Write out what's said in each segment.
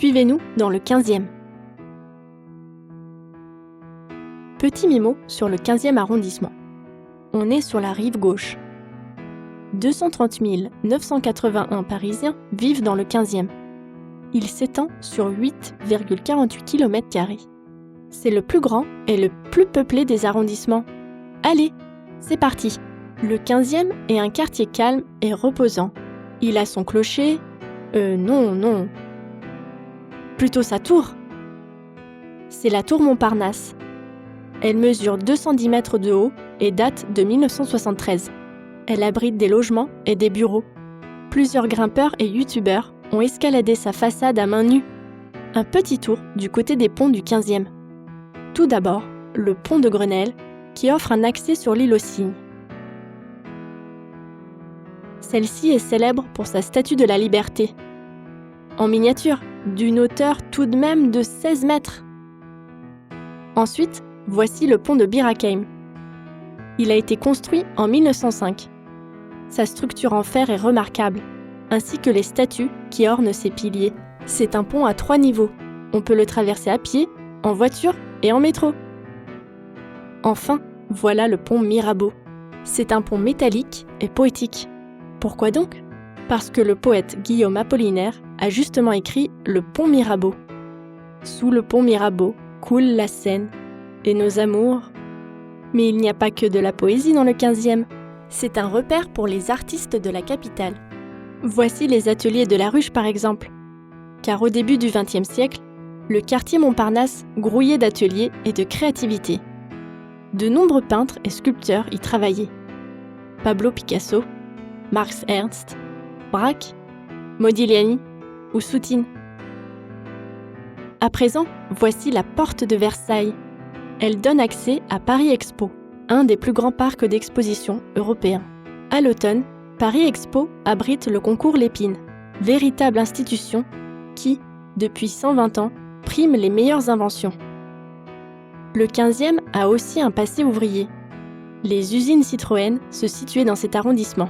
Suivez-nous dans le 15e. Petit mémo sur le 15e arrondissement. On est sur la rive gauche. 230 981 Parisiens vivent dans le 15e. Il s'étend sur 8,48 km². C'est le plus grand et le plus peuplé des arrondissements. Allez, c'est parti! Le 15e est un quartier calme et reposant. Il a son clocher... non. Plutôt sa tour. C'est la tour Montparnasse. Elle mesure 210 mètres de haut et date de 1973. Elle abrite des logements et des bureaux. Plusieurs grimpeurs et youtubeurs ont escaladé sa façade à main nue. Un petit tour du côté des ponts du 15e. Tout d'abord, le pont de Grenelle, qui offre un accès sur l'île aux Cygnes. Celle-ci est célèbre pour sa statue de la Liberté. En miniature, d'une hauteur tout de même de 16 mètres. Ensuite, voici le pont de Bir Hakeim. Il a été construit en 1905. Sa structure en fer est remarquable, ainsi que les statues qui ornent ses piliers. C'est un pont à 3 niveaux. On peut le traverser à pied, en voiture et en métro. Enfin, voilà le pont Mirabeau. C'est un pont métallique et poétique. Pourquoi donc ? Parce que le poète Guillaume Apollinaire a justement écrit le pont Mirabeau. Sous le pont Mirabeau coule la Seine et nos amours. Mais il n'y a pas que de la poésie dans le 15e. C'est un repère pour les artistes de la capitale. Voici les ateliers de la Ruche par exemple. Car au début du XXe siècle, le quartier Montparnasse grouillait d'ateliers et de créativité. De nombreux peintres et sculpteurs y travaillaient. Pablo Picasso, Marx Ernst, Braque, Modigliani ou Soutine. À présent, voici la porte de Versailles. Elle donne accès à Paris Expo, un des plus grands parcs d'exposition européens. À l'automne, Paris Expo abrite le concours Lépine, véritable institution qui, depuis 120 ans, prime les meilleures inventions. Le 15e a aussi un passé ouvrier. Les usines Citroën se situaient dans cet arrondissement.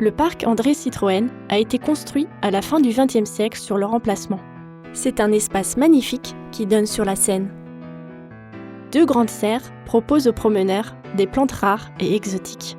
Le parc André Citroën a été construit à la fin du XXe siècle sur leur emplacement. C'est un espace magnifique qui donne sur la Seine. 2 grandes serres proposent aux promeneurs des plantes rares et exotiques.